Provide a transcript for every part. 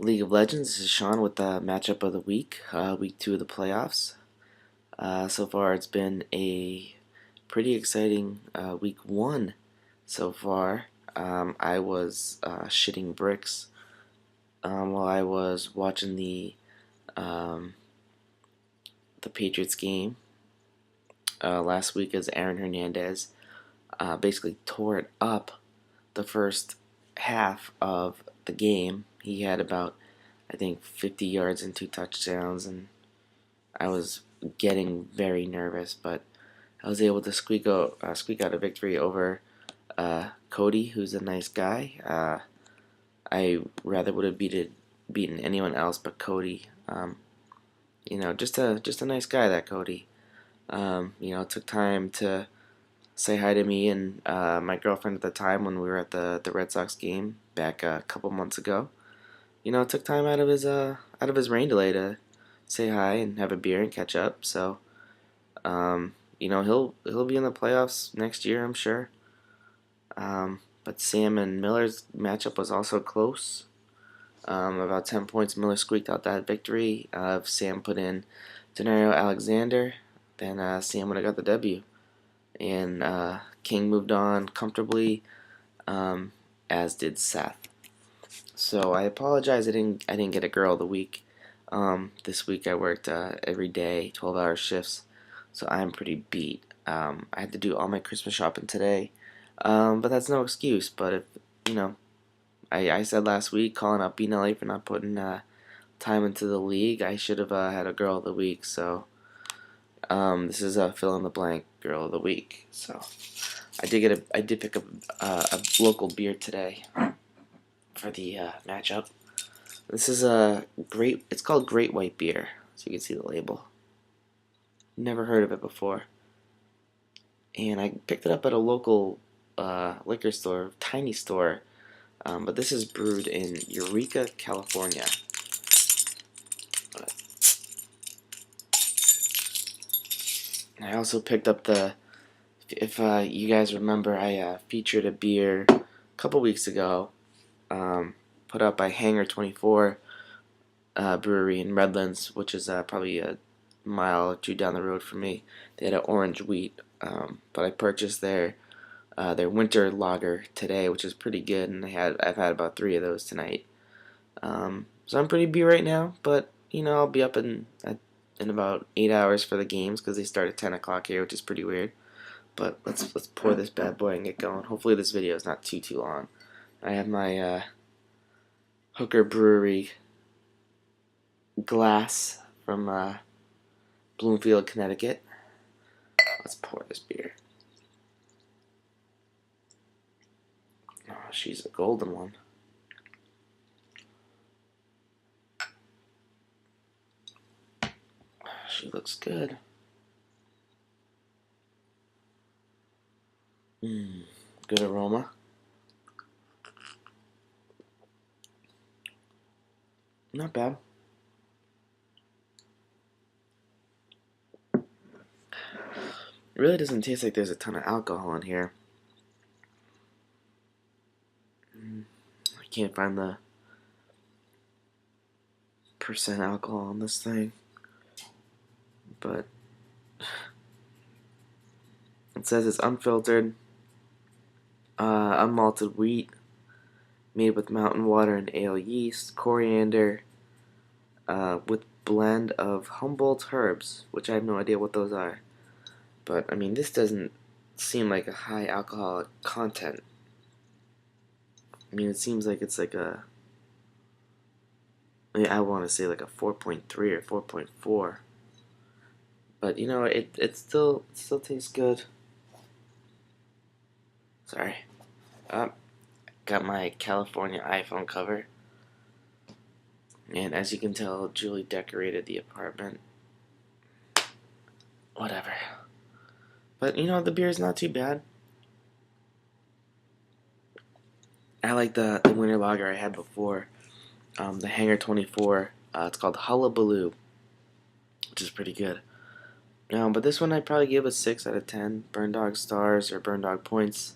League of Legends. This is Sean with the matchup of the week, week 2 of the playoffs. So far, it's been a pretty exciting week 1 so far. I was shitting bricks while I was watching um, the Patriots game last week as Aaron Hernandez basically tore it up the first half of the game. He had about, I think, 50 yards and 2 touchdowns, and I was getting very nervous, but I was able to squeak out a victory over Cody, who's a nice guy. I rather would have beaten anyone else but Cody. Just a nice guy, that Cody. Took time to say hi to me and my girlfriend at the time when we were at the Red Sox game back a couple months ago. Took time out of his rain delay to say hi and have a beer and catch up. So, he'll be in the playoffs next year, I'm sure. But Sam and Miller's matchup was also close. About 10 points, Miller squeaked out that victory. If Sam put in Denario Alexander, then Sam would have got the W. And King moved on comfortably, as did Seth. So I apologize. I didn't get a girl of the week. This week I worked every day, 12-hour shifts, so I'm pretty beat. I had to do all my Christmas shopping today, but that's no excuse. But if you know, I said last week, calling out Bean LA for not putting time into the league, I should have had a girl of the week. So this is a fill in the blank girl of the week. So I did pick up a local beer today for the matchup. This is it's called Great White Beer, so you can see the label. Never heard of it before. And I picked it up at a local liquor store, tiny store. But this is brewed in Eureka, California. I also picked up if you guys remember, I featured a beer a couple weeks ago, put out by Hangar 24 Brewery in Redlands, which is probably a mile or two down the road from me. They had an orange wheat, but I purchased their winter lager today, which is pretty good, and I've had about 3 of those tonight. So I'm pretty beat right now, but I'll be up in about 8 hours for the games because they start at 10 o'clock here, which is pretty weird. But let's pour this bad boy and get going. Hopefully this video is not too long. I have my Hooker Brewery glass from Bloomfield, Connecticut. Let's pour this beer. Oh, she's a golden one. She looks good. Good aroma. Not bad. It really doesn't taste like there's a ton of alcohol in here. I can't find the percent alcohol on this thing, but it says it's unfiltered, unmalted wheat, made with mountain water and ale yeast, coriander, with blend of Humboldt herbs, which I have no idea what those are. But I mean, this doesn't seem like a high alcoholic content. I mean, it seems like it's like I want to say like a 4.3 or 4.4. But it still tastes good. Sorry. Got my California iPhone cover. And as you can tell, Julie decorated the apartment. Whatever. But the beer is not too bad. I like the winter lager I had before. The Hangar 24. It's called Hullabaloo, which is pretty good. But this one I'd probably give a 6 out of 10 Burn Dog stars or Burn Dog points.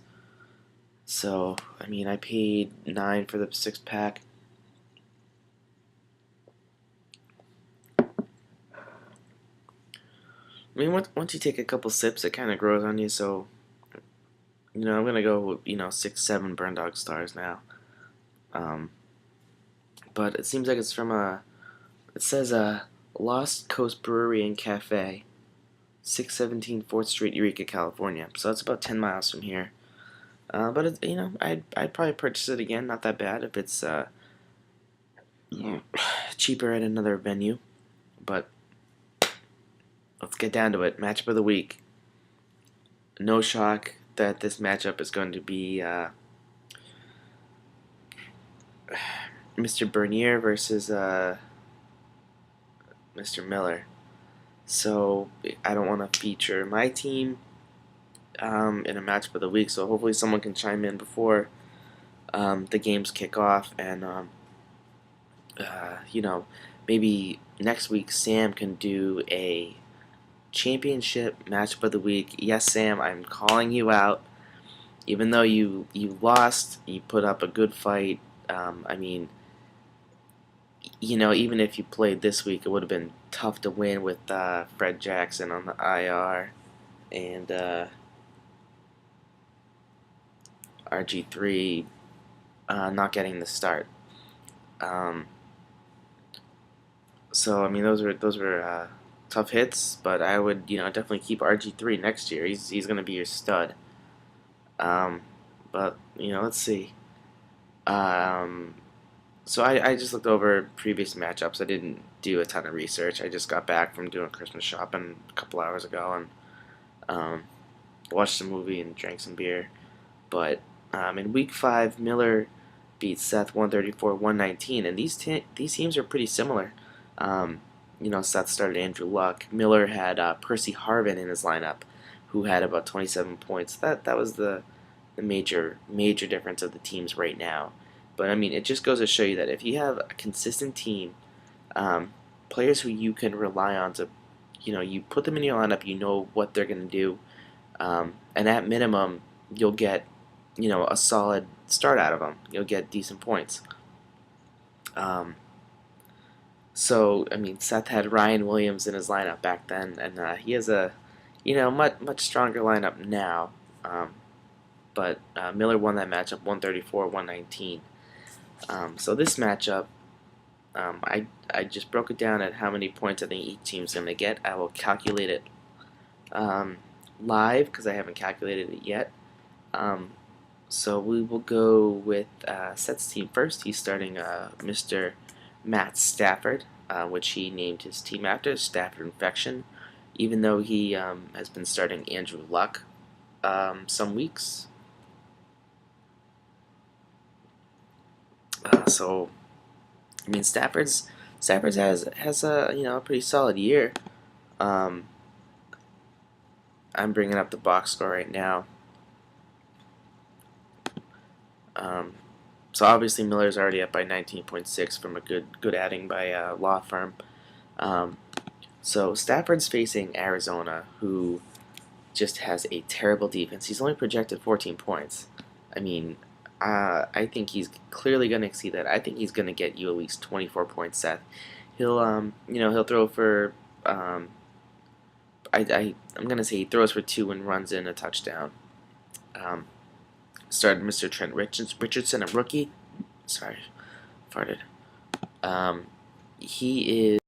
So, I mean, I paid 9 for the 6-pack. I mean, once you take a couple sips, it kind of grows on you. So, I'm gonna go, 6, 7 Burn Dog stars now. Um, but it seems like it's from it says Lost Coast Brewery and Cafe, 617 4th Street, Eureka, California. So that's about 10 miles from here. But I'd probably purchase it again. Not that bad if it's cheaper at another venue. But let's get down to it. Matchup of the week. No shock that this matchup is going to be Mr. Bernier versus Mr. Miller. So I don't want to feature my team in a matchup of the week. So hopefully someone can chime in before the games kick off, and maybe next week Sam can do a championship matchup of the week. Yes, Sam, I'm calling you out. Even though you lost, you put up a good fight. I mean, even if you played this week, it would have been tough to win with Fred Jackson on the IR and RG3 not getting the start. Um, so I mean, those were tough hits, but I would definitely keep RG3 next year. He's gonna be your stud. Um, but let's see. Um, so I just looked over previous matchups. I didn't do a ton of research. I just got back from doing Christmas shopping a couple hours ago and um, watched a movie and drank some beer. But in week 5, Miller beat Seth 134-119, and these teams are pretty similar. Um, Seth started Andrew Luck. Miller had Percy Harvin in his lineup, who had about 27 points. That was the major difference of the teams right now. But I mean, it just goes to show you that if you have a consistent team, um, players who you can rely on to, you put them in your lineup, you know what they're going to do, and at minimum, you'll get, a solid start out of them. You'll get decent points. Um, so I mean, Seth had Ryan Williams in his lineup back then, and he has a, much stronger lineup now. Um, but Miller won that matchup 134-119. So this matchup, I just broke it down at how many points I think each team's going to get. I will calculate it live because I haven't calculated it yet. So we will go with Seth's team first. He's starting Mr. Matt Stafford, which he named his team after, Stafford Infection, even though he has been starting Andrew Luck some weeks. So I mean, Stafford's has a pretty solid year. Um, I'm bringing up the box score right now. Um, so obviously Miller's already up by 19.6 from a good adding by a law firm. Um, so Stafford's facing Arizona, who just has a terrible defense. He's only projected 14 points. I mean, I think he's clearly going to exceed that. I think he's going to get you at least 24 points, Seth. He'll throw for, I'm going to say he throws for 2 and runs in a touchdown. Started Mr. Trent Richardson, a rookie. Sorry, farted. He is